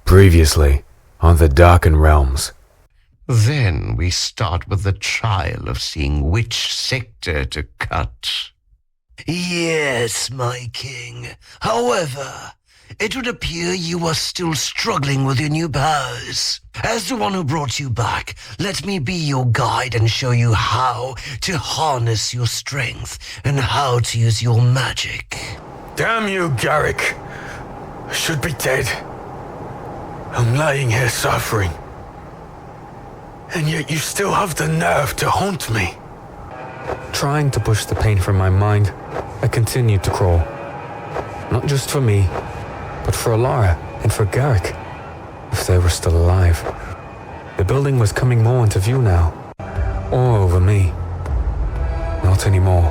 Previously, on the Darken Realms. Then we start with the trial of seeing which sector to cut. Yes, my king. However, it would appear you are still struggling with your new powers. As the one who brought you back, let me be your guide and show you how to harness your strength and how to use your magic. Damn you, Garrick. I should be dead. I'm lying here suffering. And yet you still have the nerve to haunt me. Trying to push the pain from my mind, I continued to crawl. Not just for me, but for Elara and for Garrick, if they were still alive. The building was coming more into view now. All over me. Not anymore.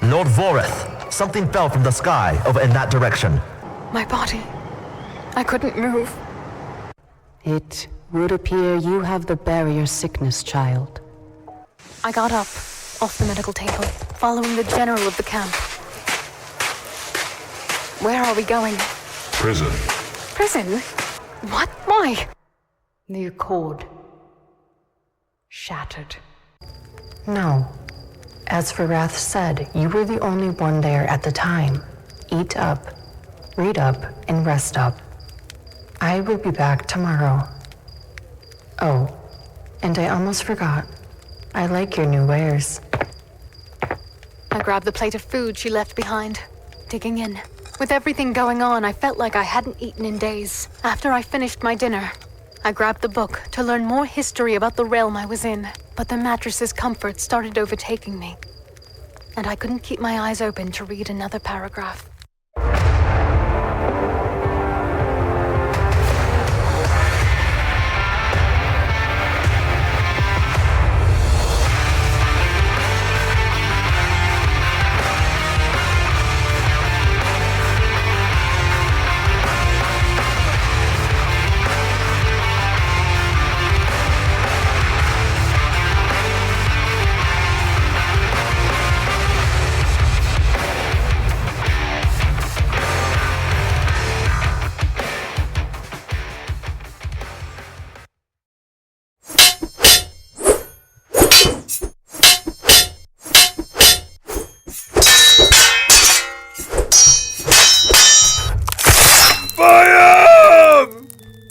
Lord Voreth, something fell from the sky over in that direction. My body. I couldn't move. It would appear you have the barrier sickness, child. I got up, off the medical table, following the general of the camp. Where are we going? Prison. Prison? What? Why? The accord shattered. No. As Varath said, you were the only one there at the time. Eat up, read up, and rest up. I will be back tomorrow. Oh, and I almost forgot. I like your new wares. I grabbed the plate of food she left behind, digging in. With everything going on, I felt like I hadn't eaten in days. After I finished my dinner, I grabbed the book to learn more history about the realm I was in. But the mattress's comfort started overtaking me, and I couldn't keep my eyes open to read another paragraph.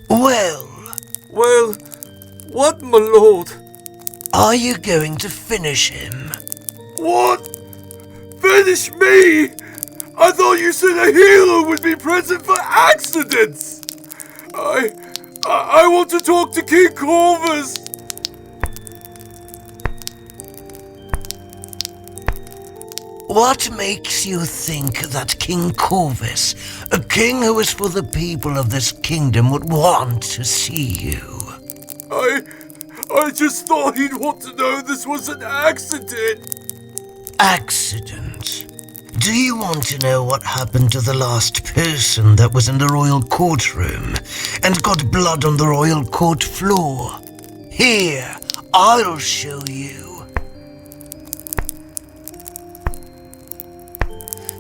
Well, what, my lord? Are you going to finish him? What? Finish me? I thought you said a healer would be present for accidents. I want to talk to King Corvus. What makes you think that King Corvus, a king who is for the people of this kingdom, would want to see you? I just thought he'd want to know this was an accident. Accident? Do you want to know what happened to the last person that was in the royal courtroom and got blood on the royal court floor? Here, I'll show you.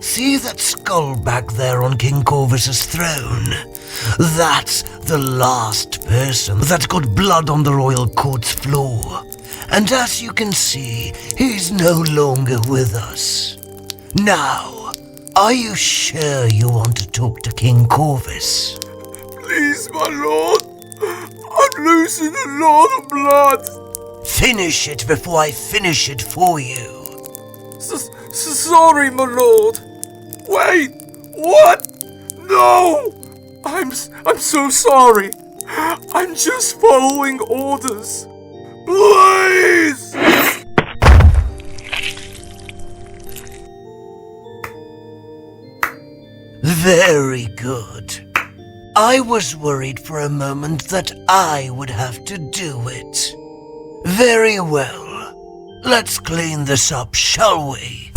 See that skull back there on King Corvus's throne? That's the last person that got blood on the royal court's floor. And as you can see, he's no longer with us. Now, are you sure you want to talk to King Corvus? Please, my lord. I'm losing a lot of blood. Finish it before I finish it for you. Sorry, my lord. Wait! What? No! I'm so sorry. I'm just following orders. Please! Very good. I was worried for a moment that I would have to do it. Very well. Let's clean this up, shall we?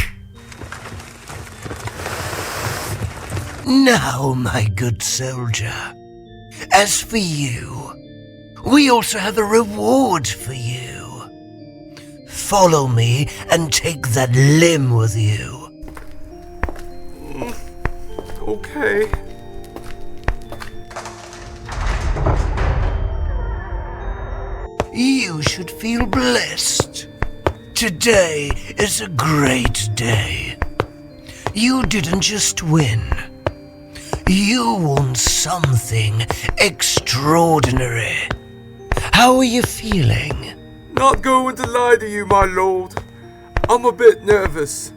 Now, my good soldier, as for you, we also have a reward for you. Follow me and take that limb with you. Okay. You should feel blessed. Today is a great day. You didn't just win. You won something extraordinary. How are you feeling? Not going to lie to you, my lord. I'm a bit nervous.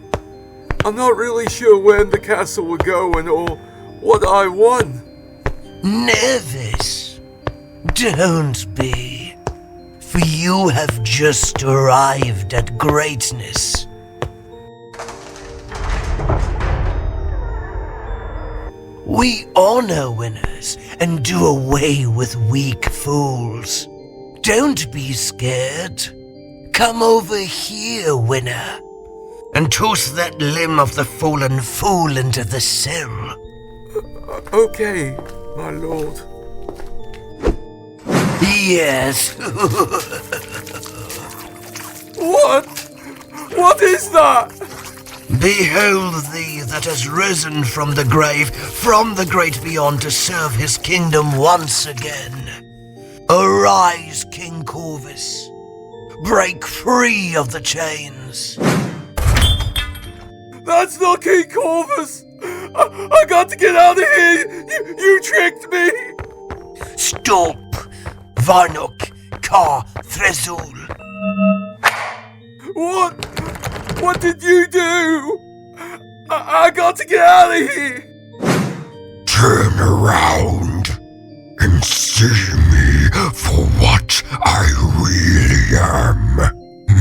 I'm not really sure where the castle we're going or what I won. Nervous? Don't be. For you have just arrived at greatness. We honor winners and do away with weak fools. Don't be scared. Come over here, winner, and toss that limb of the fallen fool into the cell. Okay, my lord. Yes. What? What is that? Behold thee that has risen from the grave, from the great beyond, to serve his kingdom once again. Arise, King Corvus. Break free of the chains. That's not King Corvus! I got to get out of here! You tricked me! Stop! Varnok, Kael'Theron. What did you do? I got to get out of here! Turn around and see me for what I really am.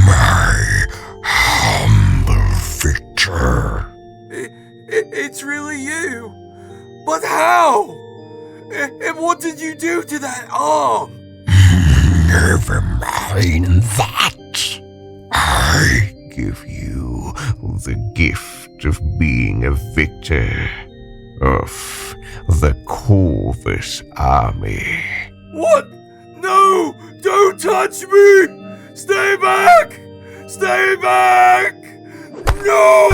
My humble victor. It's really you. But how? And what did you do to that arm? Never mind that. I give you The gift of being a victor of the Corvus army. What? No! Don't touch me! Stay back! Stay back! No!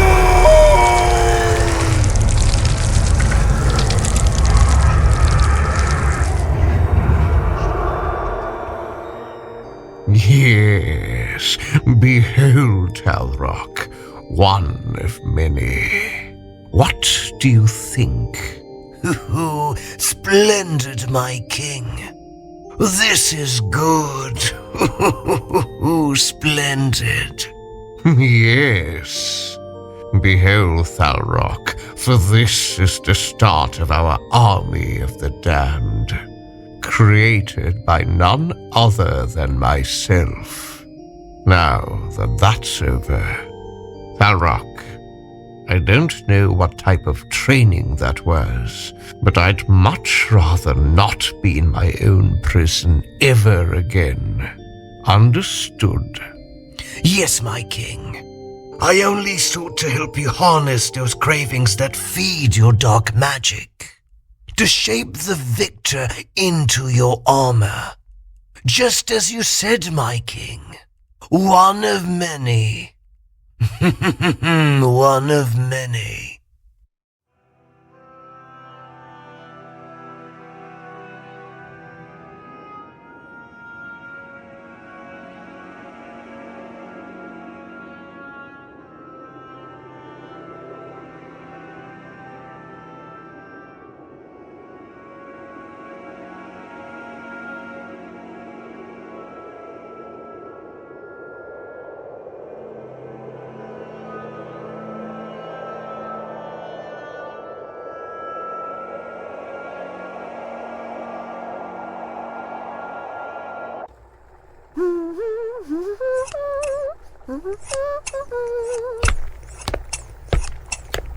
Yes, behold, Thalrok, one of many. What do you think? Splendid, my king. This is good. Splendid. Yes. Behold, Thalrok, for this is the start of our army of the damned, created by none other than myself. Now that that's over, Thalrok, I don't know what type of training that was, but I'd much rather not be in my own prison ever again. Understood? Yes, my king. I only sought to help you harness those cravings that feed your dark magic, to shape the victor into your armor. Just as you said, my king. One of many. One of many.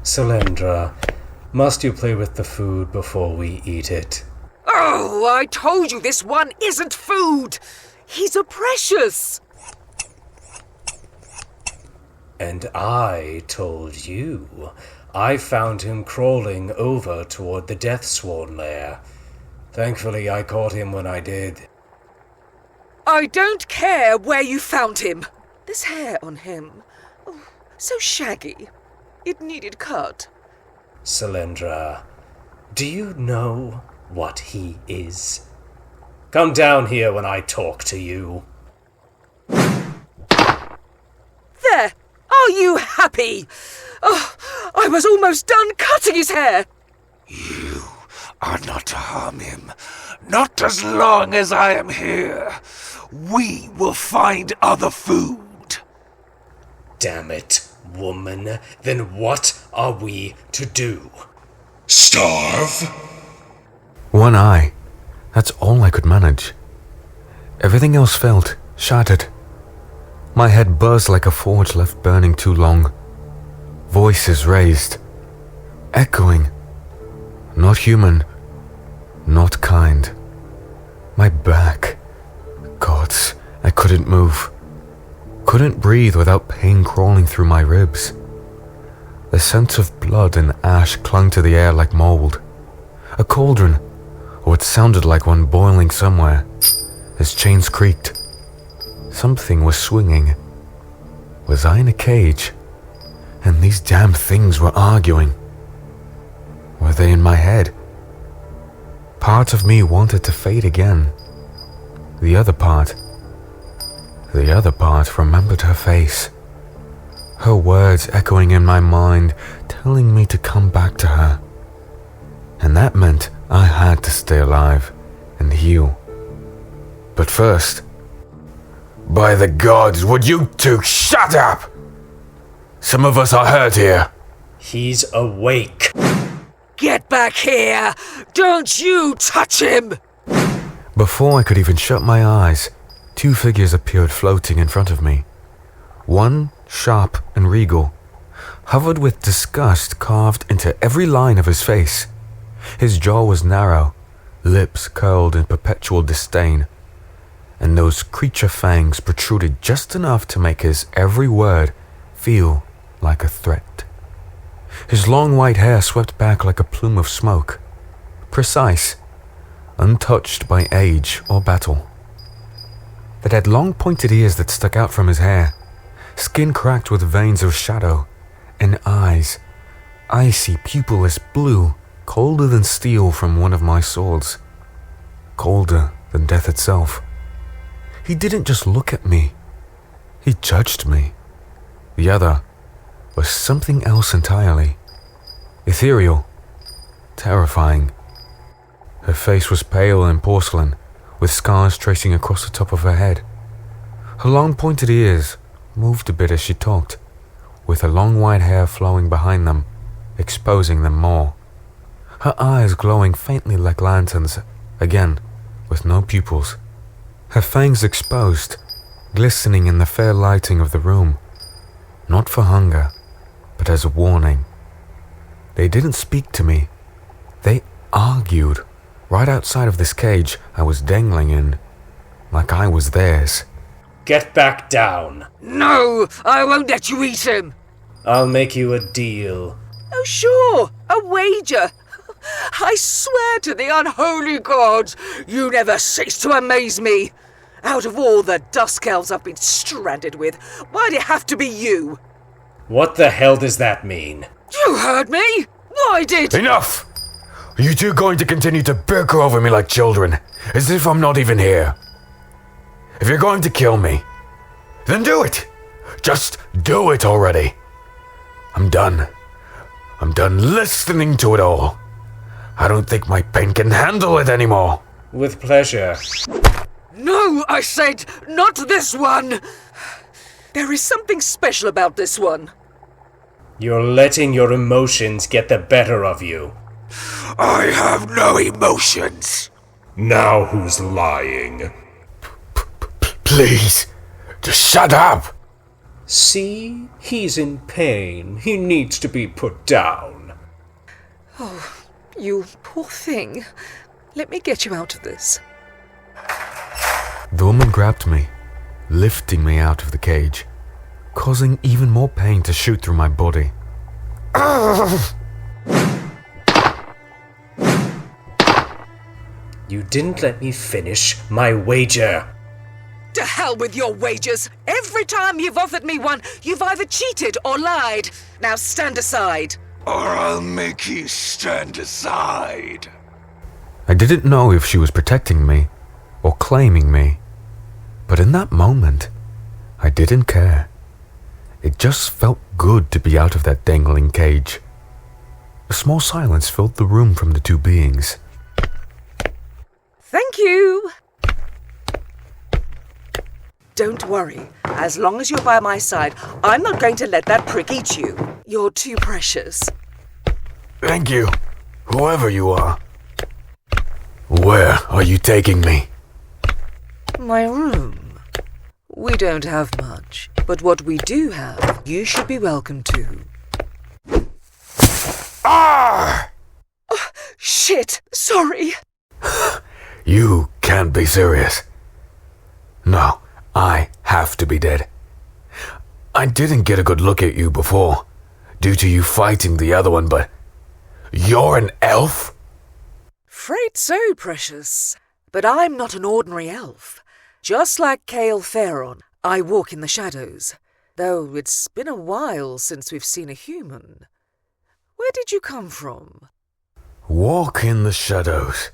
Selendra, must you play with the food before we eat it? Oh, I told you this one isn't food! He's a precious! And I told you. I found him crawling over toward the Deathsworn lair. Thankfully, I caught him when I did. I don't care where you found him. This hair on him, oh, so shaggy. It needed cut. Selendra, Do you know what he is? Come down here when I talk to you. There! Are you happy? Oh, I was almost done cutting his hair! You are not to harm him. Not as long as I am here. We will find other food. Damn it, woman. Then what are we to do? Starve? One eye. That's all I could manage. Everything else felt shattered. My head buzzed like a forge left burning too long. Voices raised, echoing. Not human, not kind. My back. Gods, I couldn't move. Couldn't breathe without pain crawling through my ribs. The scent of blood and ash clung to the air like mold. A cauldron, or it sounded like one boiling somewhere, as chains creaked. Something was swinging. Was I in a cage? And these damn things were arguing. Were they in my head? Part of me wanted to fade again. The other part remembered her face. Her words echoing in my mind, telling me to come back to her. And that meant I had to stay alive and heal. But first, by the gods, would you two shut up? Some of us are hurt here. He's awake. Get back here! Don't you touch him! Before I could even shut my eyes, two figures appeared floating in front of me. One, sharp and regal, hovered with disgust carved into every line of his face. His jaw was narrow, lips curled in perpetual disdain, and those creature fangs protruded just enough to make his every word feel like a threat. His long white hair swept back like a plume of smoke, precise, untouched by age or battle. It had long pointed ears that stuck out from his hair, skin cracked with veins of shadow, and eyes, icy pupilless blue, colder than steel from one of my swords, colder than death itself. He didn't just look at me, he judged me. The other was something else entirely. Ethereal, terrifying. Her face was pale and porcelain, with scars tracing across the top of her head. Her long pointed ears moved a bit as she talked, with her long white hair flowing behind them, exposing them more. Her eyes glowing faintly like lanterns, again, with no pupils. Her fangs exposed, glistening in the fair lighting of the room. Not for hunger, but as a warning. They didn't speak to me. They argued right outside of this cage I was dangling in, like I was theirs. Get back down. No, I won't let you eat him. I'll make you a deal. Oh, sure, a wager. I swear to the unholy gods, you never cease to amaze me. Out of all the Dusk elves I've been stranded with, why'd it have to be you? What the hell does that mean? You heard me! Why did— Enough! Are you two going to continue to bicker over me like children, as if I'm not even here? If you're going to kill me, then do it! Just do it already! I'm done. I'm done listening to it all. I don't think my pain can handle it anymore. With pleasure. No, I said, not this one! There is something special about this one. You're letting your emotions get the better of you. I have no emotions. Now who's lying? Please, just shut up! See? He's in pain. He needs to be put down. Oh, you poor thing. Let me get you out of this. The woman grabbed me, lifting me out of the cage, causing even more pain to shoot through my body. You didn't let me finish my wager. To hell with your wagers! Every time you've offered me one, you've either cheated or lied. Now stand aside. or I'll make you stand aside. I didn't know if she was protecting me or claiming me, but in that moment, I didn't care. It just felt good to be out of that dangling cage. A small silence filled the room from the two beings. Thank you. Don't worry. As long as you're by my side, I'm not going to let that prick eat you. You're too precious. Thank you, whoever you are. Where are you taking me? My room. We don't have much, but what we do have, you should be welcome to. Ah! Oh, shit! Sorry! You can't be serious. No, I have to be dead. I didn't get a good look at you before, due to you fighting the other one, but you're an elf? Afraid so, precious. But I'm not an ordinary elf. Just like Kael'Theron, I walk in the shadows, though it's been a while since we've seen a human. Where did you come from? Walk in the shadows.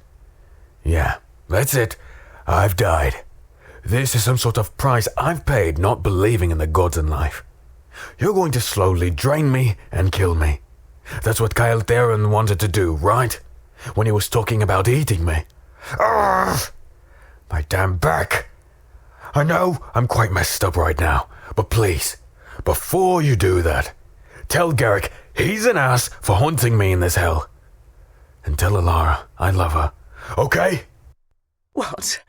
Yeah, that's it. I've died. This is some sort of price I've paid not believing in the gods in life. You're going to slowly drain me and kill me. That's what Kael'Theron wanted to do, right? When he was talking about eating me. Arrgh! My damn back. I know I'm quite messed up right now, but please, before you do that, tell Garrick he's an ass for haunting me in this hell. And tell Elara I love her, okay? What?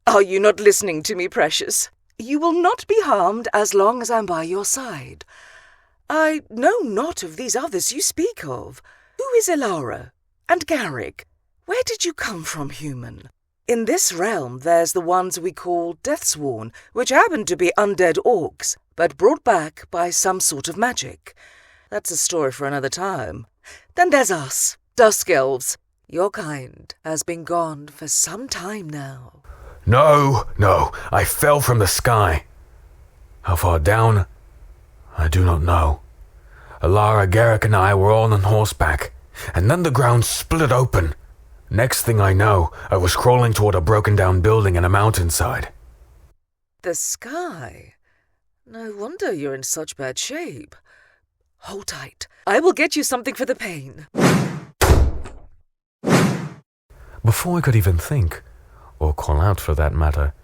Are you not listening to me, precious? You will not be harmed as long as I'm by your side. I know not of these others you speak of. Who is Elara? And Garrick? Where did you come from, human? In this realm, there's the ones we call Deathsworn, which happen to be undead orcs, but brought back by some sort of magic. That's a story for another time. Then there's us, Dusk elves. Your kind has been gone for some time now. No, I fell from the sky. How far down? I do not know. Elara, Garrick and I were all on horseback, and then the ground split open. Next thing I know, I was crawling toward a broken down building in a mountainside. The sky? No wonder you're in such bad shape. Hold tight. I will get you something for the pain. Before I could even think, or call out for that matter,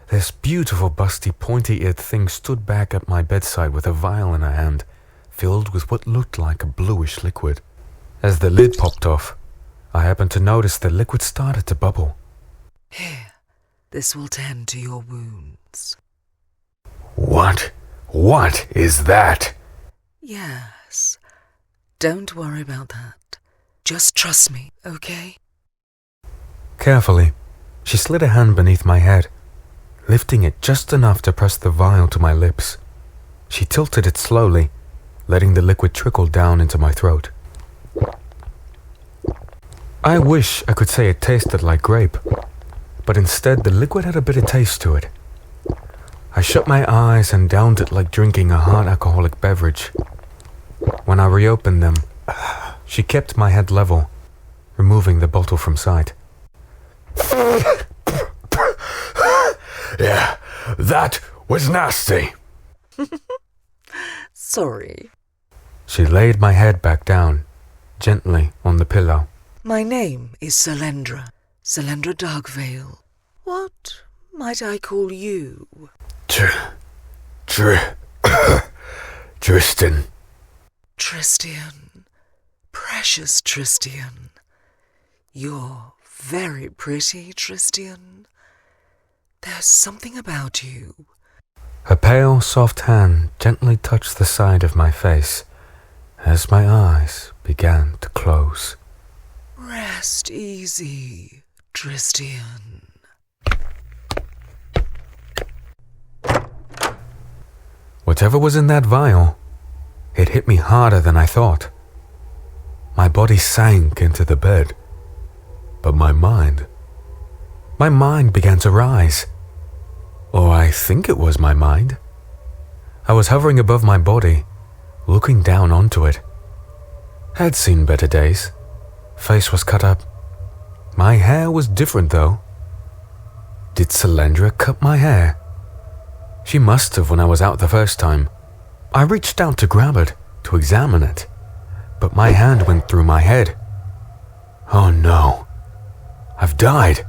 this beautiful busty pointy-eared thing stood back at my bedside with a vial in her hand, filled with what looked like a bluish liquid. As the lid popped off, I happened to notice the liquid started to bubble. Here, this will tend to your wounds. What? What is that? Yes. Don't worry about that. Just trust me, okay? Carefully, she slid a hand beneath my head, lifting it just enough to press the vial to my lips. She tilted it slowly, letting the liquid trickle down into my throat. I wish I could say it tasted like grape, but instead the liquid had a bitter taste to it. I shut my eyes and downed it like drinking a hard alcoholic beverage. When I reopened them, she kept my head level, removing the bottle from sight. Yeah, that was nasty. Sorry. She laid my head back down, gently on the pillow. My name is Selendra. Selendra Darkveil. What might I call you? Tristian. Tristian. Precious Tristian. You're very pretty, Tristian. There's something about you. Her pale, soft hand gently touched the side of my face as my eyes began to close. Rest easy, Tristian. Whatever was in that vial, it hit me harder than I thought. My body sank into the bed, but my mind began to rise. Or I think it was my mind. I was hovering above my body, looking down onto it. Had seen better days. Face was cut up. My hair was different though. Did Selendra cut my hair? She must have when I was out the first time. I reached out to grab it, to examine it, but my hand went through my head. Oh no. I've died.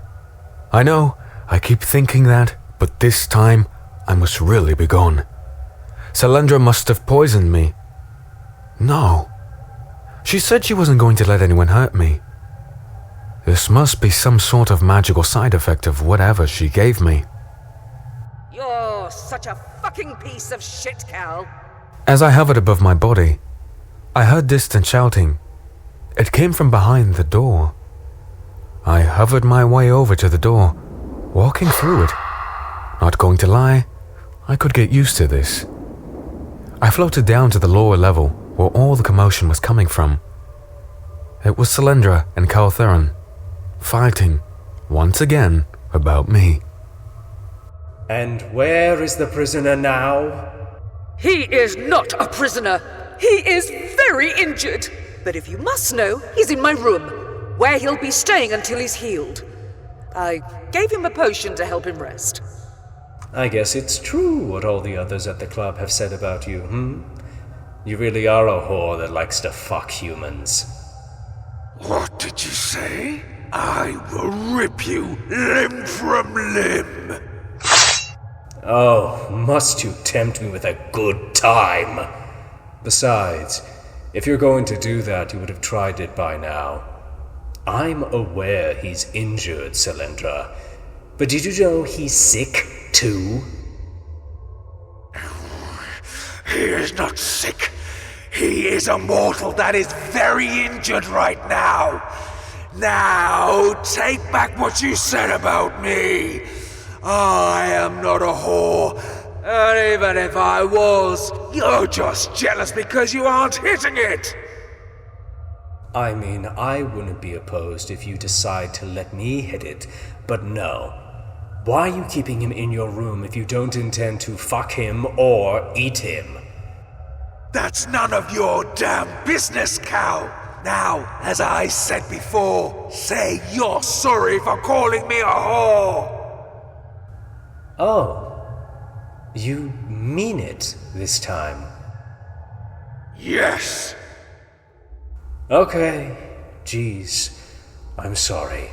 I know, I keep thinking that, but this time I must really be gone. Selendra must have poisoned me. No. She said she wasn't going to let anyone hurt me. This must be some sort of magical side effect of whatever she gave me. You're such a fucking piece of shit, Cal. As I hovered above my body, I heard distant shouting. It came from behind the door. I hovered my way over to the door, walking through it. Not going to lie, I could get used to this. I floated down to the lower level where all the commotion was coming from. It was Selendra and Kael'Theron, fighting, once again, about me. And where is the prisoner now? He is not a prisoner. He is very injured. But if you must know, he's in my room, where he'll be staying until he's healed. I gave him a potion to help him rest. I guess it's true what all the others at the club have said about you, You really are a whore that likes to fuck humans. What did you say? I will rip you limb from limb. Oh, must you tempt me with a good time? Besides, if you're going to do that, you would have tried it by now. I'm aware he's injured, Selendra, but did you know he's sick, too? He is not sick. He is a mortal that is very injured right now. Now, take back what you said about me. I am not a whore. And even if I was, you're just jealous because you aren't hitting it. I mean, I wouldn't be opposed if you decide to let me hit it, but no. Why are you keeping him in your room if you don't intend to fuck him or eat him? That's none of your damn business, Cal. Now, as I said before, say you're sorry for calling me a whore. Oh, you mean it this time? Yes. Okay, geez, I'm sorry.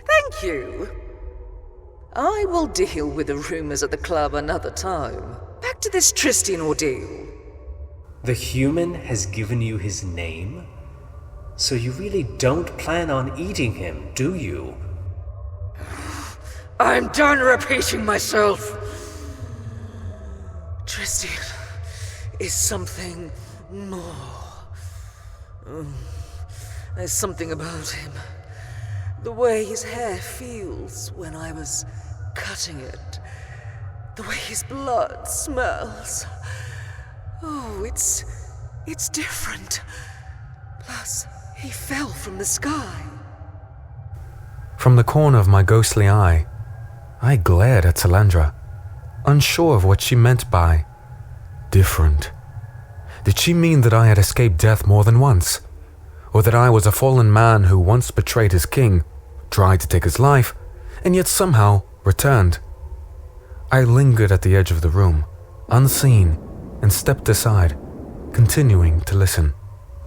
Thank you. I will deal with the rumors at the club another time. Back to this Tristian ordeal. The human has given you his name? So you really don't plan on eating him, do you? I'm done repeating myself. Tristian is something more. There's something about him. The way his hair feels when I was cutting it. The way his blood smells. Oh, it's different. Plus, he fell from the sky. From the corner of my ghostly eye, I glared at Selendra, unsure of what she meant by different. Did she mean that I had escaped death more than once? Or that I was a fallen man who once betrayed his king, tried to take his life, and yet somehow returned? I lingered at the edge of the room, unseen, and stepped aside, continuing to listen.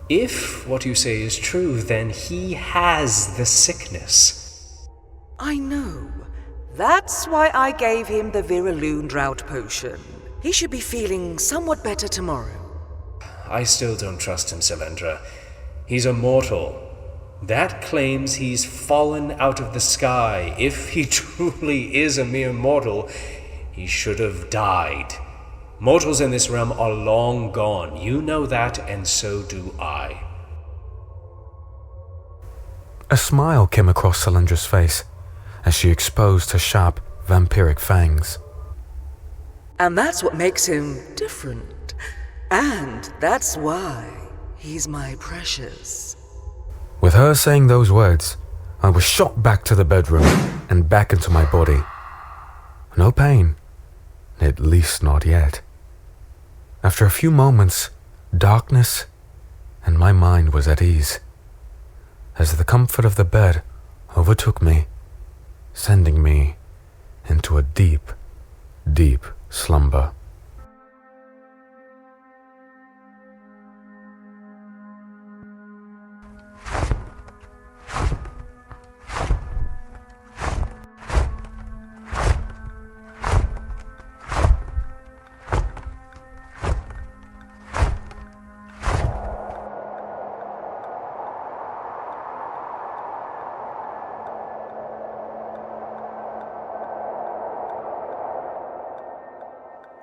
If what you say is true, then he has the sickness. I know. That's why I gave him the Viraloon drought potion. He should be feeling somewhat better tomorrow. I still don't trust him, Selendra. He's a mortal. That claims he's fallen out of the sky. If he truly is a mere mortal, he should have died. Mortals in this realm are long gone. You know that, and so do I. A smile came across Selendra's face as she exposed her sharp, vampiric fangs. And that's what makes him different. And that's why he's my precious. With her saying those words, I was shot back to the bedroom and back into my body. No pain, at least not yet. After a few moments, darkness and my mind was at ease, as the comfort of the bed overtook me, sending me into a deep, deep slumber.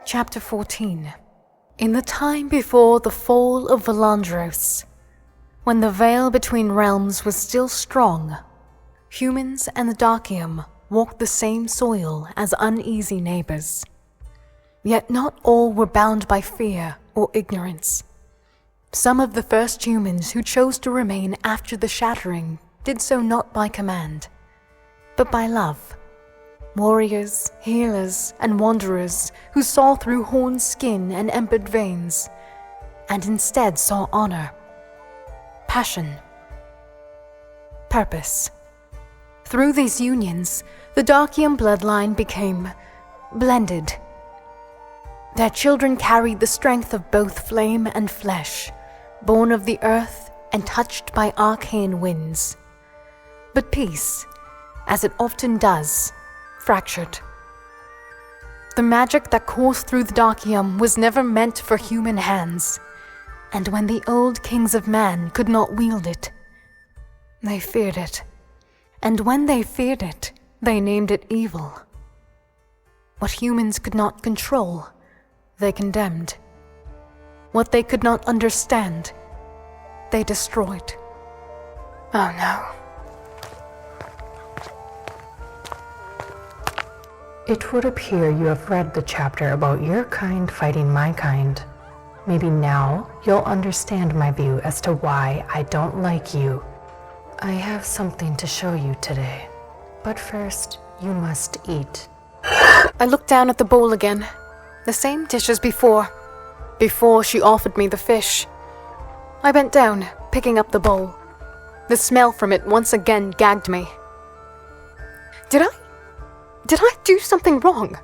Chapter 14. In the time before the fall of Valandros, when the veil between realms was still strong, humans and the Darkium walked the same soil as uneasy neighbors. Yet not all were bound by fear or ignorance. Some of the first humans who chose to remain after the shattering did so not by command, but by love. Warriors, healers, and wanderers who saw through horned skin and empered veins, and instead saw honor, passion, purpose. Through these unions, the Darkium bloodline became blended. Their children carried the strength of both flame and flesh, born of the earth and touched by arcane winds. But peace, as it often does, fractured. The magic that coursed through the Darkium was never meant for human hands, and when the old kings of man could not wield it, they feared it. And when they feared it, they named it evil. What humans could not control, they condemned. What they could not understand, they destroyed. Oh no. It would appear you have read the chapter about your kind fighting my kind. Maybe now you'll understand my view as to why I don't like you. I have something to show you today, but first you must eat. I looked down at the bowl again, the same dish as before she offered me the fish. I bent down, picking up the bowl. The smell from it once again gagged me. Did I do something wrong?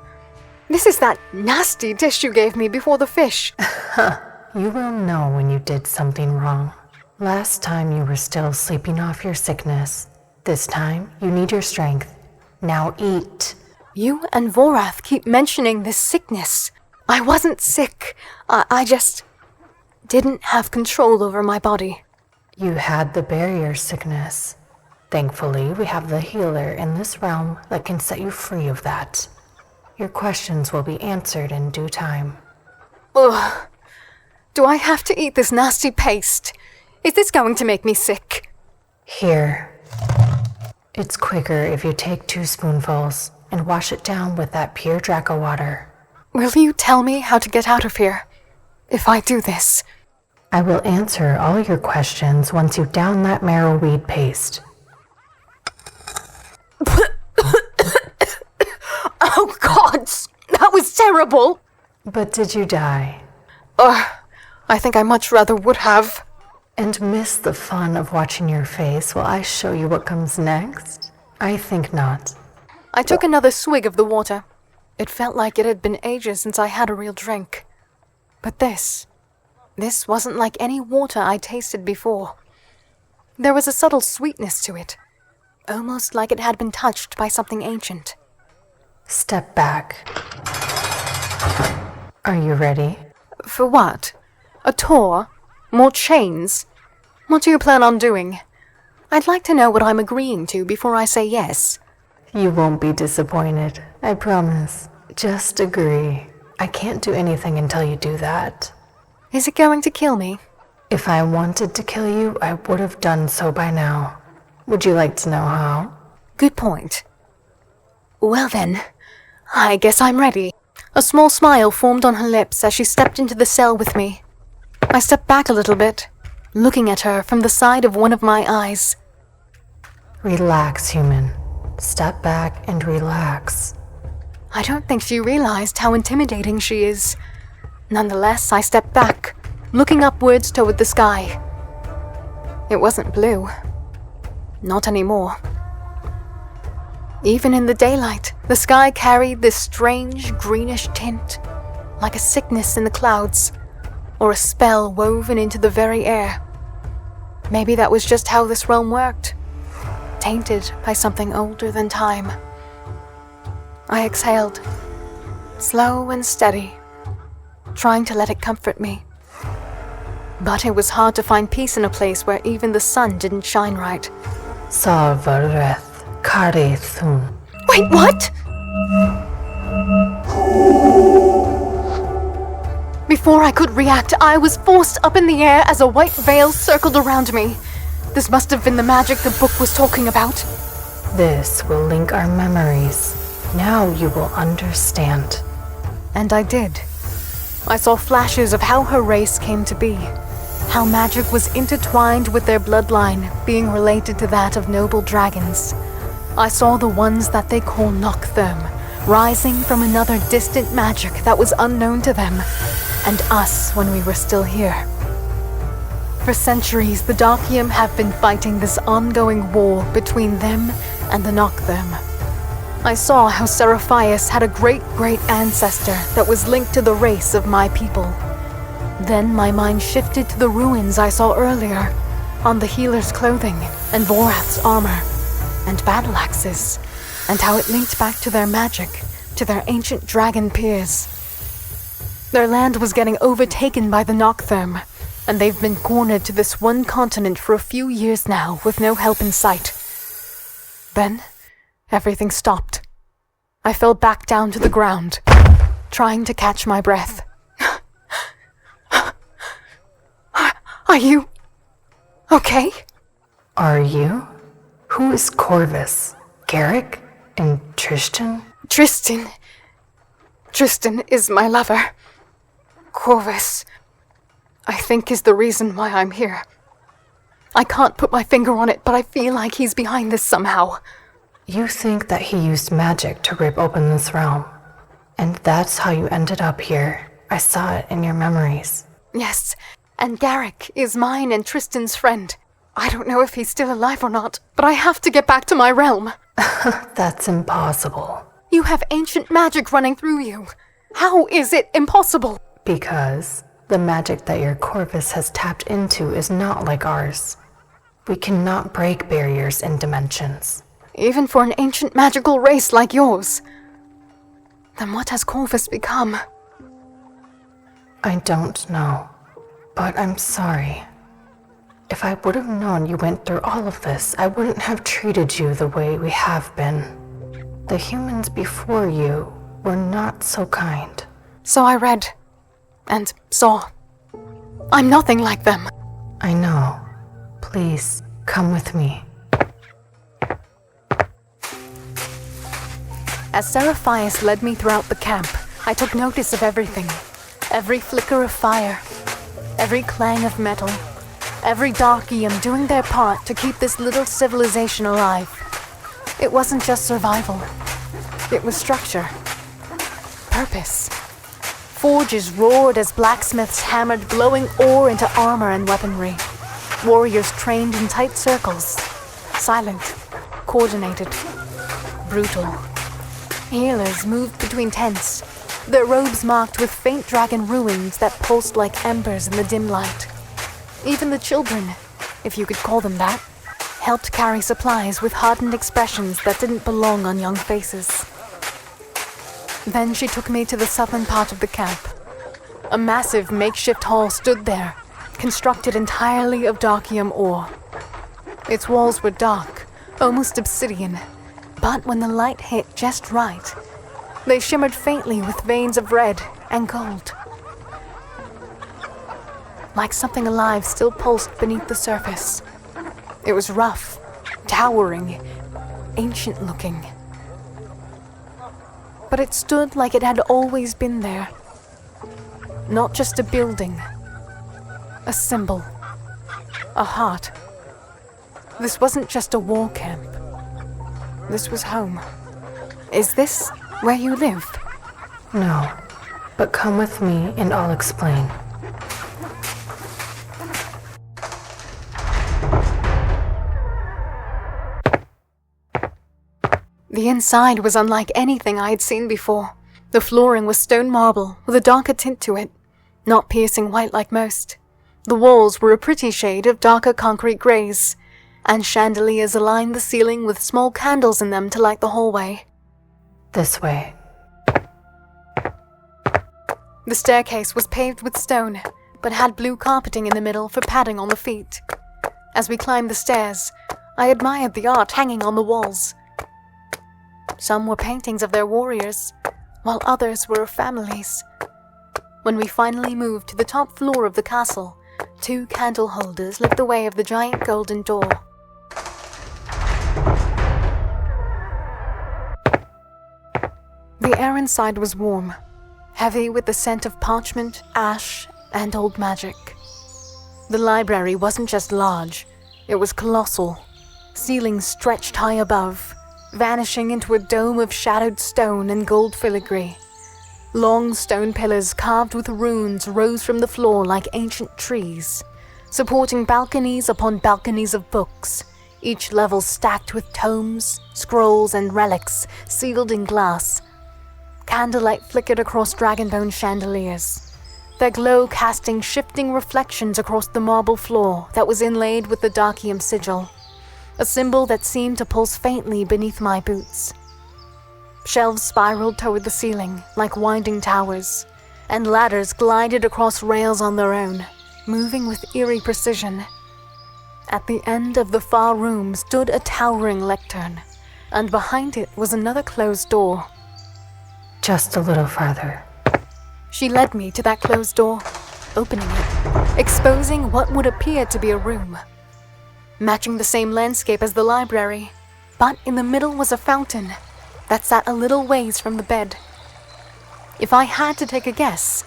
This is that nasty dish you gave me before the fish. You will know when you did something wrong. Last time you were still sleeping off your sickness. This time you need your strength. Now eat. You and Vorath keep mentioning this sickness. I wasn't sick. I just didn't have control over my body. You had the barrier sickness. Thankfully, we have the healer in this realm that can set you free of that. Your questions will be answered in due time. Ugh. Do I have to eat this nasty paste? Is this going to make me sick? Here. It's quicker if you take 2 spoonfuls and wash it down with that pure Draco water. Will you tell me how to get out of here, if I do this? I will answer all your questions once you down that marrowweed paste. Oh God, that was terrible! But did you die? I think I much rather would have. And miss the fun of watching your face while I show you what comes next? I think not. I took another swig of the water. It felt like it had been ages since I had a real drink. But this wasn't like any water I'd tasted before. There was a subtle sweetness to it, almost like it had been touched by something ancient. Step back. Are you ready? For what? A tour? More chains? What do you plan on doing? I'd like to know what I'm agreeing to before I say yes. You won't be disappointed, I promise. Just agree. I can't do anything until you do that. Is it going to kill me? If I wanted to kill you, I would have done so by now. Would you like to know how? Good point. Well then, I guess I'm ready. A small smile formed on her lips as she stepped into the cell with me. I stepped back a little bit, looking at her from the side of one of my eyes. Relax, human. Step back and relax. I don't think she realized how intimidating she is. Nonetheless, I stepped back, looking upwards toward the sky. It wasn't blue. Not anymore. Even in the daylight, the sky carried this strange greenish tint, like a sickness in the clouds, or a spell woven into the very air. Maybe that was just how this realm worked, tainted by something older than time. I exhaled, slow and steady, trying to let it comfort me. But it was hard to find peace in a place where even the sun didn't shine right. Savareth Kael'Theron. Wait, what? Before I could react, I was forced up in the air as a white veil circled around me. This must have been the magic the book was talking about. This will link our memories. Now you will understand. And I did. I saw flashes of how her race came to be. How magic was intertwined with their bloodline, being related to that of noble dragons. I saw the ones that they call Nocturne, rising from another distant magic that was unknown to them, and us when we were still here. For centuries, the Darkium have been fighting this ongoing war between them and the Nocturne. I saw how Seraphias had a great-great ancestor that was linked to the race of my people. Then my mind shifted to the ruins I saw earlier, on the healer's clothing and Vorath's armor, and battle axes, and how it linked back to their magic, to their ancient dragon peers. Their land was getting overtaken by the Nocturne, and they've been cornered to this one continent for a few years now with no help in sight. Then, everything stopped. I fell back down to the ground, trying to catch my breath. Are you okay? Are you? Who is Corvus? Garrick? And Tristian? Tristian is my lover. Corvus, I think, is the reason why I'm here. I can't put my finger on it, but I feel like he's behind this somehow. You think that he used magic to rip open this realm, and that's how you ended up here. I saw it in your memories. Yes, and Garrick is mine and Tristan's friend. I don't know if he's still alive or not, but I have to get back to my realm. That's impossible. You have ancient magic running through you. How is it impossible? Because the magic that your Corvus has tapped into is not like ours. We cannot break barriers in dimensions. Even for an ancient magical race like yours. Then what has Corvus become? I don't know, but I'm sorry. If I would have known you went through all of this, I wouldn't have treated you the way we have been. The humans before you were not so kind. So I read and saw. I'm nothing like them. I know. Please, come with me. As Seraphias led me throughout the camp, I took notice of everything. Every flicker of fire, every clang of metal, every Darkium doing their part to keep this little civilization alive. It wasn't just survival. It was structure. Purpose. Forges roared as blacksmiths hammered glowing ore into armor and weaponry. Warriors trained in tight circles. Silent. Coordinated. Brutal. Healers moved between tents, their robes marked with faint dragon ruins that pulsed like embers in the dim light. Even the children, if you could call them that, helped carry supplies with hardened expressions that didn't belong on young faces. Then she took me to the southern part of the camp. A massive makeshift hall stood there, constructed entirely of Darkium ore. Its walls were dark, almost obsidian, but when the light hit just right, they shimmered faintly with veins of red and gold. Like something alive still pulsed beneath the surface. It was rough, towering, ancient-looking. But it stood like it had always been there. Not just a building. A symbol. A heart. This wasn't just a war camp. This was home. Is this where you live? No, but come with me and I'll explain. The inside was unlike anything I had seen before. The flooring was stone marble with a darker tint to it, not piercing white like most. The walls were a pretty shade of darker concrete greys, and chandeliers aligned the ceiling with small candles in them to light the hallway. This way. The staircase was paved with stone, but had blue carpeting in the middle for padding on the feet. As we climbed the stairs, I admired the art hanging on the walls. Some were paintings of their warriors, while others were of families. When we finally moved to the top floor of the castle, 2 candle holders lit the way of the giant golden door. The air inside was warm, heavy with the scent of parchment, ash, and old magic. The library wasn't just large, it was colossal. Ceilings stretched high above, vanishing into a dome of shadowed stone and gold filigree. Long stone pillars carved with runes rose from the floor like ancient trees, supporting balconies upon balconies of books, each level stacked with tomes, scrolls, and relics sealed in glass. Candlelight flickered across dragonbone chandeliers, their glow casting shifting reflections across the marble floor that was inlaid with the Darkium sigil, a symbol that seemed to pulse faintly beneath my boots. Shelves spiraled toward the ceiling like winding towers, and ladders glided across rails on their own, moving with eerie precision. At the end of the far room stood a towering lectern, and behind it was another closed door. Just a little farther. She led me to that closed door, opening it, exposing what would appear to be a room, matching the same landscape as the library, but in the middle was a fountain that sat a little ways from the bed. If I had to take a guess,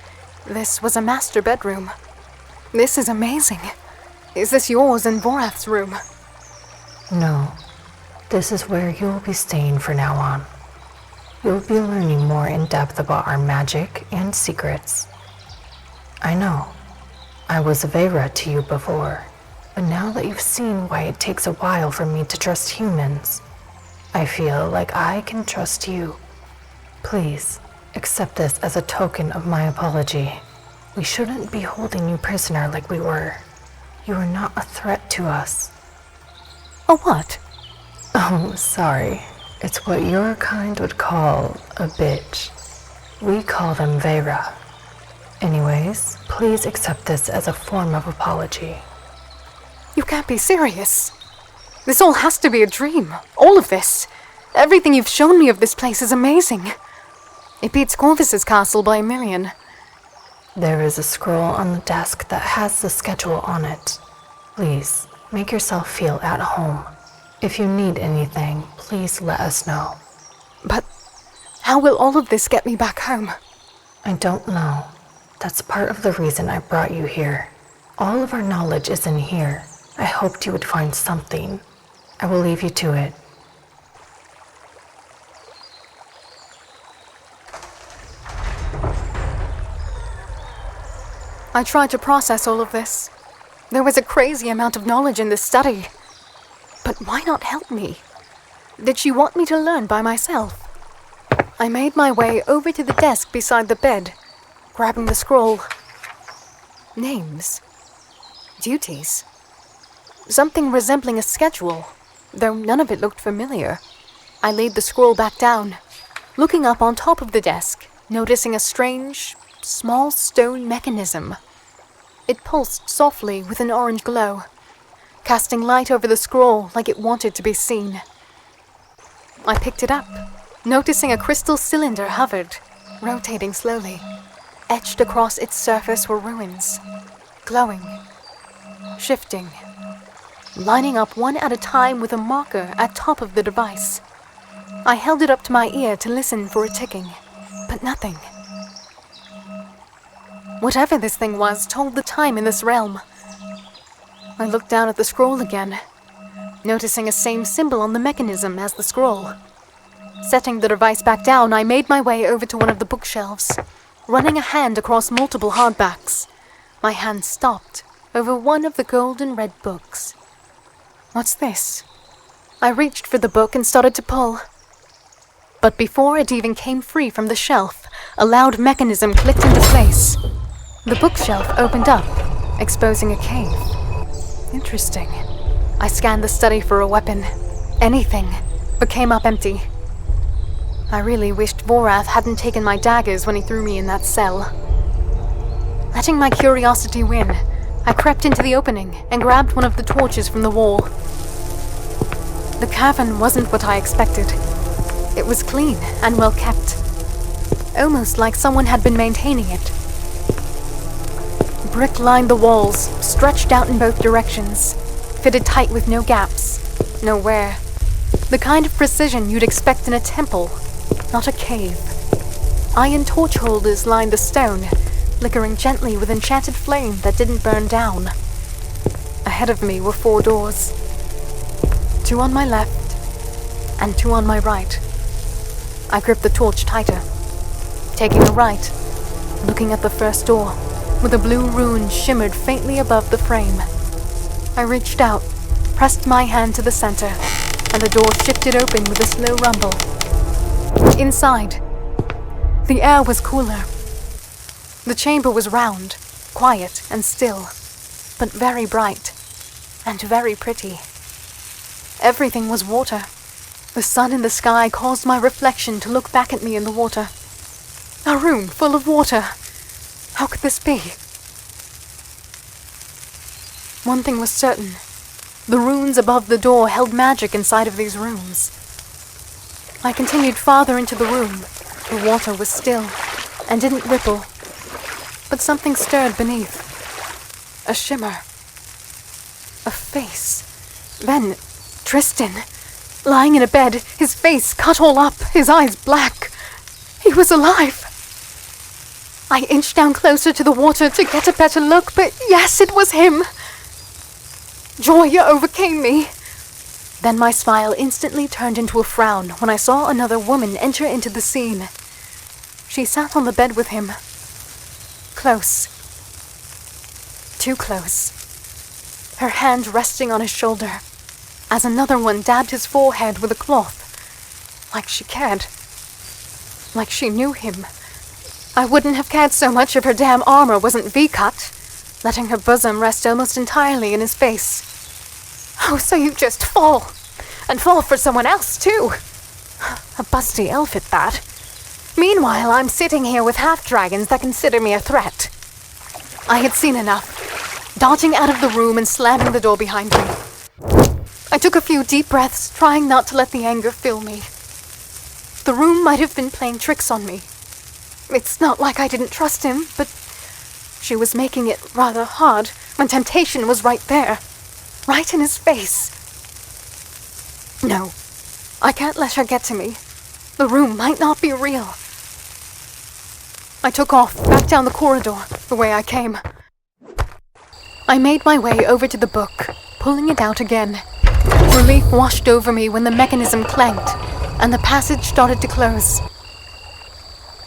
this was a master bedroom. This is amazing. Is this yours and Vorath's room? No. This is where you'll be staying for now on. You'll be learning more in depth about our magic and secrets. I know. I was a Vera to you before, but now that you've seen why it takes a while for me to trust humans, I feel like I can trust you. Please, accept this as a token of my apology. We shouldn't be holding you prisoner like we were. You are not a threat to us. A what? Oh, sorry. It's what your kind would call a bitch. We call them Vera. Anyways, please accept this as a form of apology. You can't be serious. This all has to be a dream. All of this. Everything you've shown me of this place is amazing. It beats Corvus's castle by a million. There is a scroll on the desk that has the schedule on it. Please, make yourself feel at home. If you need anything, please let us know. But how will all of this get me back home? I don't know. That's part of the reason I brought you here. All of our knowledge is in here. I hoped you would find something. I will leave you to it. I tried to process all of this. There was a crazy amount of knowledge in this study. But why not help me? Did she want me to learn by myself? I made my way over to the desk beside the bed, grabbing the scroll. Names. Duties. Something resembling a schedule, though none of it looked familiar. I laid the scroll back down, looking up on top of the desk, noticing a strange, small stone mechanism. It pulsed softly with an orange glow, casting light over the scroll like it wanted to be seen. I picked it up, noticing a crystal cylinder hovered, rotating slowly. Etched across its surface were ruins, glowing, shifting, lining up one at a time with a marker at top of the device. I held it up to my ear to listen for a ticking, but nothing. Whatever this thing was told the time in this realm. I looked down at the scroll again, noticing a same symbol on the mechanism as the scroll. Setting the device back down, I made my way over to one of the bookshelves, running a hand across multiple hardbacks. My hand stopped over one of the gold and red books. What's this? I reached for the book and started to pull. But before it even came free from the shelf, a loud mechanism clicked into place. The bookshelf opened up, exposing a cave. Interesting. I scanned the study for a weapon. Anything, but came up empty. I really wished Vorath hadn't taken my daggers when he threw me in that cell. Letting my curiosity win, I crept into the opening and grabbed one of the torches from the wall. The cavern wasn't what I expected. It was clean and well kept, almost like someone had been maintaining it. Brick lined the walls, stretched out in both directions, fitted tight with no gaps, no wear. The kind of precision you'd expect in a temple, not a cave. Iron torch holders lined the stone, flickering gently with enchanted flame that didn't burn down. Ahead of me were 4 doors. 2 on my left, and 2 on my right. I gripped the torch tighter, taking a right, looking at the first door, where the blue rune shimmered faintly above the frame. I reached out, pressed my hand to the center, and the door shifted open with a slow rumble. Inside, the air was cooler. The chamber was round, quiet and still, but very bright, and very pretty. Everything was water. The sun in the sky caused my reflection to look back at me in the water. A room full of water. How could this be? One thing was certain. The runes above the door held magic inside of these rooms. I continued farther into the room. The water was still and didn't ripple, but something stirred beneath. A shimmer. A face. Then, Tristian, lying in a bed, his face cut all up, his eyes black. He was alive. I inched down closer to the water to get a better look, but yes, it was him. Joy overcame me. Then my smile instantly turned into a frown when I saw another woman enter into the scene. She sat on the bed with him. Close. Too close. Her hand resting on his shoulder, as another one dabbed his forehead with a cloth, like she cared. Like she knew him. I wouldn't have cared so much if her damn armor wasn't V-cut, letting her bosom rest almost entirely in his face. Oh, so you just fall. And fall for someone else, too. A busty elf at that. Meanwhile, I'm sitting here with half-dragons that consider me a threat. I had seen enough, dodging out of the room and slamming the door behind me. I took a few deep breaths, trying not to let the anger fill me. The room might have been playing tricks on me. It's not like I didn't trust him, but she was making it rather hard when temptation was right there, right in his face. No, I can't let her get to me. The room might not be real. I took off, back down the corridor, the way I came. I made my way over to the book, pulling it out again. Relief washed over me when the mechanism clanked, and the passage started to close.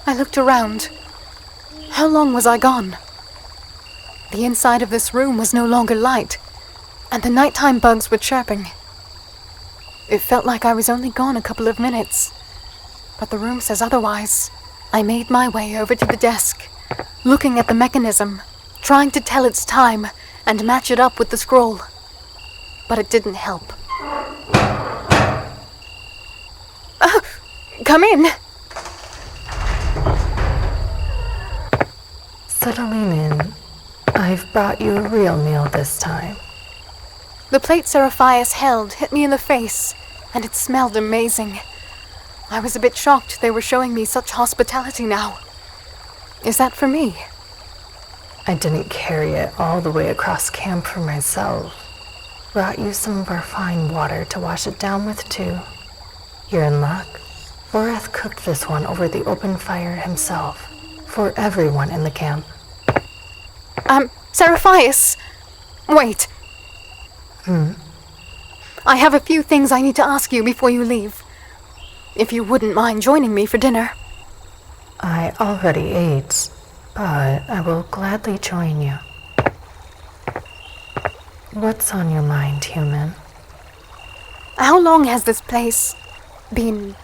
I looked around. How long was I gone? The inside of this room was no longer light, and the nighttime bugs were chirping. It felt like I was only gone a couple of minutes, but the room says otherwise. I made my way over to the desk, looking at the mechanism, trying to tell its time and match it up with the scroll. But it didn't help. Come in! Settling in, I've brought you a real meal this time. The plate Seraphias held hit me in the face, and it smelled amazing. I was a bit shocked they were showing me such hospitality now. Is that for me? I didn't carry it all the way across camp for myself. Brought you some of our fine water to wash it down with, too. You're in luck. Vorath cooked this one over the open fire himself, for everyone in the camp. Seraphias! Wait. I have a few things I need to ask you before you leave. If you wouldn't mind joining me for dinner. I already ate, but I will gladly join you. What's on your mind, human? How long has this place been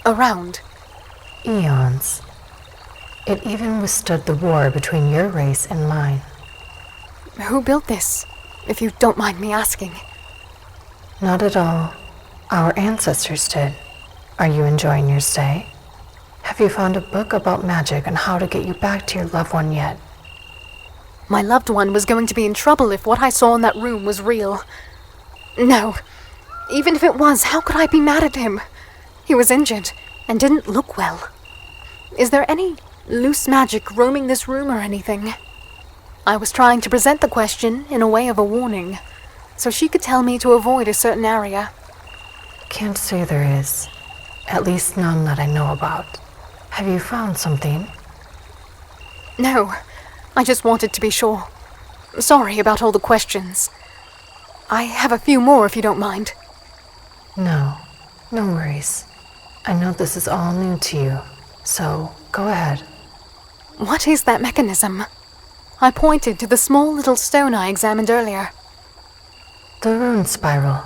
around. Eons. It even withstood the war between your race and mine. Who built this, if you don't mind me asking? Not at all. Our ancestors did. Are you enjoying your stay? Have you found a book about magic and how to get you back to your loved one yet? My loved one was going to be in trouble if what I saw in that room was real. No. Even if it was, how could I be mad at him? He was injured and didn't look well. Is there any loose magic roaming this room or anything? I was trying to present the question in a way of a warning, so she could tell me to avoid a certain area. Can't say there is. At least none that I know about. Have you found something? No, I just wanted to be sure. Sorry about all the questions. I have a few more if you don't mind. No worries. I know this is all new to you, so go ahead. What is that mechanism? I pointed to the small little stone I examined earlier. The rune spiral.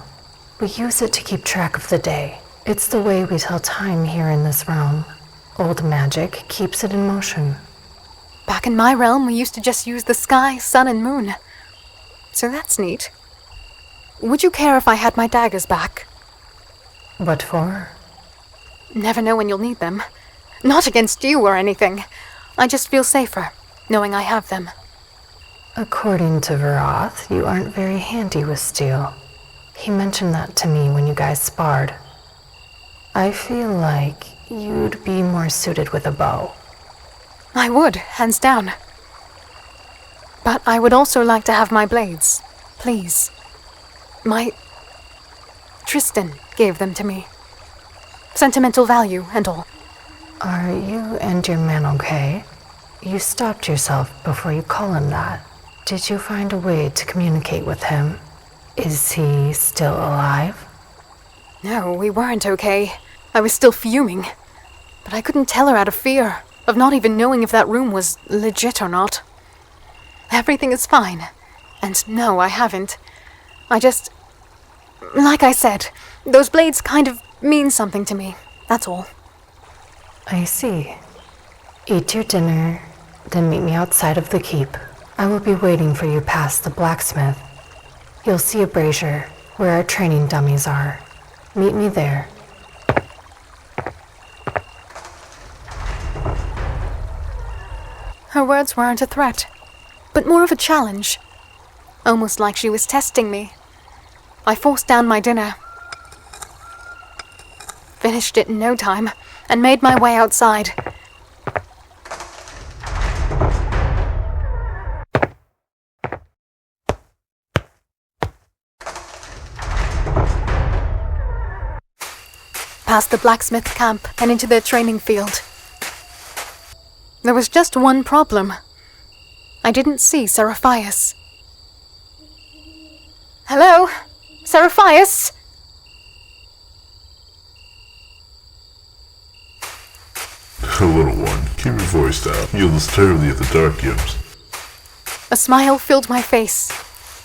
We use it to keep track of the day. It's the way we tell time here in this realm. Old magic keeps it in motion. Back in my realm, we used to just use the sky, sun, and moon. So that's neat. Would you care if I had my daggers back? What for? Never know when you'll need them. Not against you or anything. I just feel safer, knowing I have them. According to Varath, you aren't very handy with steel. He mentioned that to me when you guys sparred. I feel like you'd be more suited with a bow. I would, hands down. But I would also like to have my blades, please. Tristian gave them to me. Sentimental value and all. Are you and your man okay? You stopped yourself before you call him that. Did you find a way to communicate with him? Is he still alive? No, we weren't okay. I was still fuming. But I couldn't tell her out of fear, of not even knowing if that room was legit or not. Everything is fine. And no, I haven't. I just... Like I said, those blades kind of mean something to me. That's all. I see. Eat your dinner, then meet me outside of the keep. I will be waiting for you past the blacksmith. You'll see a brazier where our training dummies are. Meet me there. Her words weren't a threat, but more of a challenge. Almost like she was testing me. I forced down my dinner. Finished it in no time, and made my way outside. Past the blacksmith camp and into their training field. There was just one problem. I didn't see Seraphias. Hello? Seraphias? Little one, keep your voice down. You'll disturb the Darkiums. A smile filled my face.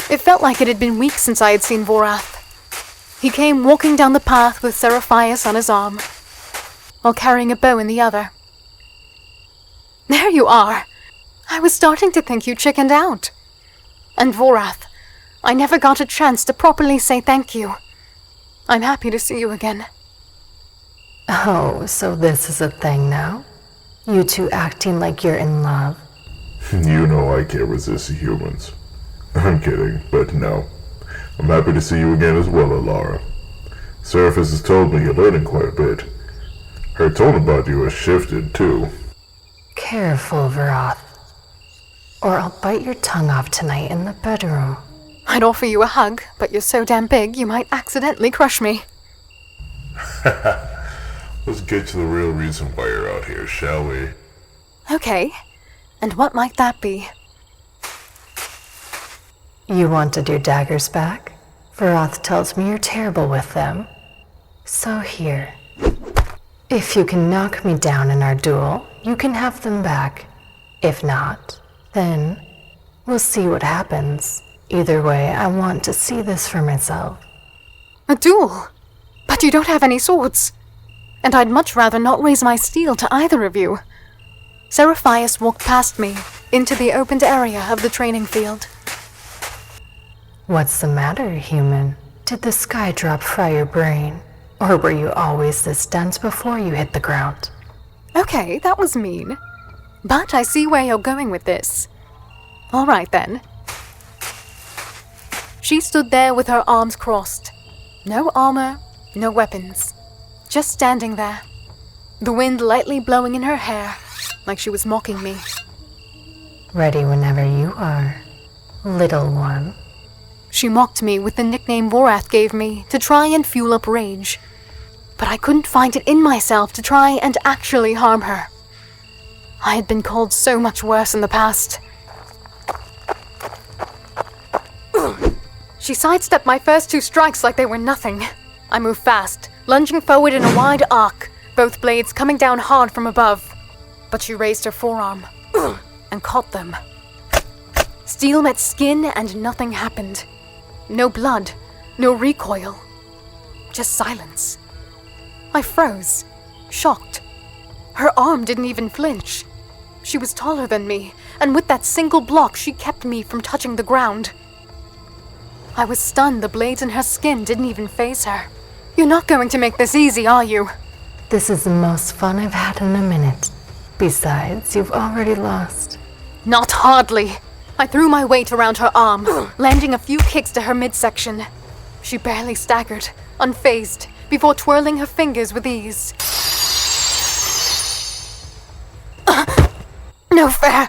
It felt like it had been weeks since I had seen Vorath. He came walking down the path with Seraphias on his arm, while carrying a bow in the other. There you are! I was starting to think you chickened out. And Vorath, I never got a chance to properly say thank you. I'm happy to see you again. Oh, so this is a thing now? You two acting like you're in love? You know I can't resist humans. I'm kidding, but no. I'm happy to see you again as well, Elara. Seraphias has told me you're learning quite a bit. Her tone about you has shifted, too. Careful, Varath. Or I'll bite your tongue off tonight in the bedroom. I'd offer you a hug, but you're so damn big you might accidentally crush me. Let's get to the real reason why you're out here, shall we? Okay. And what might that be? You wanted your daggers back? Varath tells me you're terrible with them. So here. If you can knock me down in our duel, you can have them back. If not, then we'll see what happens. Either way, I want to see this for myself. A duel? But you don't have any swords. and I'd much rather not raise my steel to either of you. Seraphias walked past me, into the opened area of the training field. What's the matter, human? Did the sky drop fry your brain? Or were you always this dense before you hit the ground? Okay, that was mean. But I see where you're going with this. All right, then. She stood there with her arms crossed. No armor, no weapons. Just standing there. The wind lightly blowing in her hair, like she was mocking me. Ready whenever you are, little one. She mocked me with the nickname Vorath gave me to try and fuel up rage. But I couldn't find it in myself to try and actually harm her. I had been called so much worse in the past. She sidestepped my first 2 strikes like they were nothing. I moved fast, lunging forward in a wide arc, both blades coming down hard from above. But she raised her forearm and caught them. Steel met skin and nothing happened. No blood, no recoil. Just silence. I froze, shocked. Her arm didn't even flinch. She was taller than me, and with that single block she kept me from touching the ground. I was stunned the blades in her skin didn't even faze her. You're not going to make this easy, are you? This is the most fun I've had in a minute. Besides, you've already lost. Not hardly. I threw my weight around her arm, landing a few kicks to her midsection. She barely staggered, unfazed, before twirling her fingers with ease. No fair!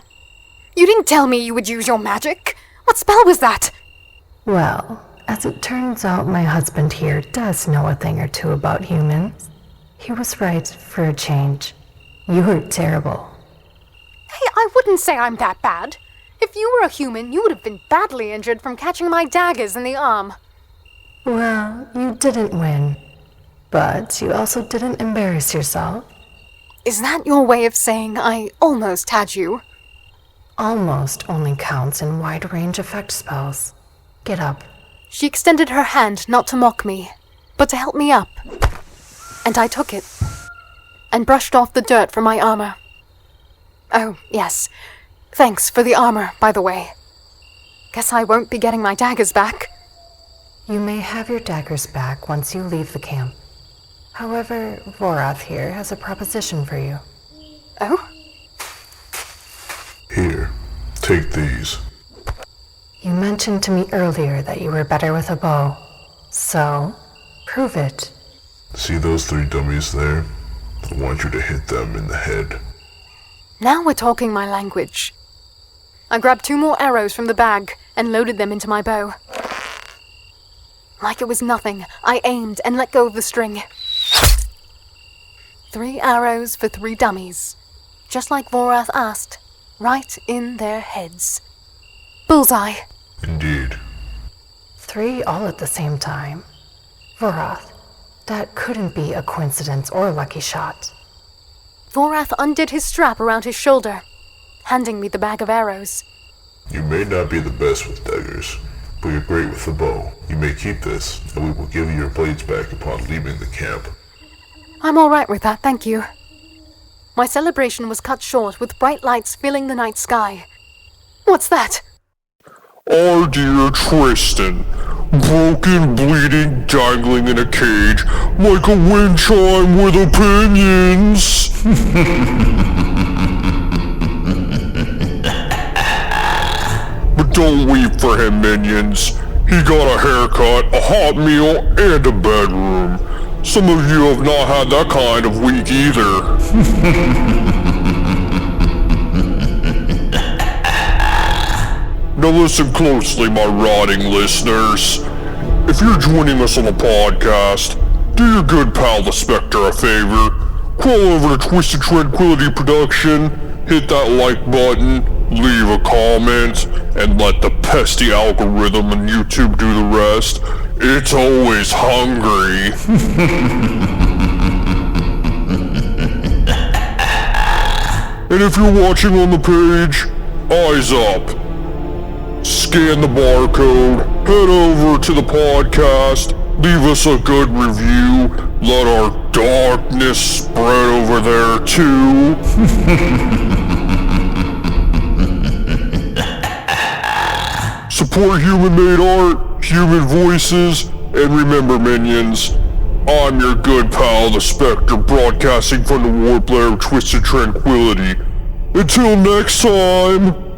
You didn't tell me you would use your magic. What spell was that? Well, as it turns out, my husband here does know a thing or two about humans. He was right for a change. You hurt terrible. Hey, I wouldn't say I'm that bad. If you were a human, you would have been badly injured from catching my daggers in the arm. Well, you didn't win. But you also didn't embarrass yourself. Is that your way of saying I almost had you? Almost only counts in wide-range effect spells. Get up. She extended her hand not to mock me, but to help me up. And I took it, and brushed off the dirt from my armor. Oh, yes. Thanks for the armor, by the way. Guess I won't be getting my daggers back. You may have your daggers back once you leave the camp. However, Vorath here has a proposition for you. Oh? Here, take these. You mentioned to me earlier that you were better with a bow. So, prove it. See those 3 dummies there? I want you to hit them in the head. Now we're talking my language. I grabbed 2 more arrows from the bag and loaded them into my bow. Like it was nothing, I aimed and let go of the string. 3 arrows for 3 dummies. Just like Vorath asked, right in their heads. Bullseye. Indeed. 3 all at the same time. Vorath, that couldn't be a coincidence or a lucky shot. Vorath undid his strap around his shoulder, handing me the bag of arrows. You may not be the best with daggers, but you're great with the bow. You may keep this, and we will give you your blades back upon leaving the camp. I'm all right with that, thank you. My celebration was cut short with bright lights filling the night sky. What's that? Our dear Tristian, broken, bleeding, dangling in a cage, like a wind chime with opinions. But don't weep for him, minions. He got a haircut, a hot meal, and a bedroom. Some of you have not had that kind of week either. Now listen closely, my rotting listeners. If you're joining us on the podcast, do your good pal the Spectre a favor. Crawl over to Twisted Tranquility Production, hit that like button, leave a comment, and let the pesky algorithm on YouTube do the rest. It's always hungry. And if you're watching on the page, eyes up. Scan the barcode, head over to the podcast, Leave us a good review. Let our darkness spread over there too. Support human-made art, human voices, and remember, minions, I'm your good pal, the Spectre, broadcasting from the Warblare of Twisted Tranquility. Until next time!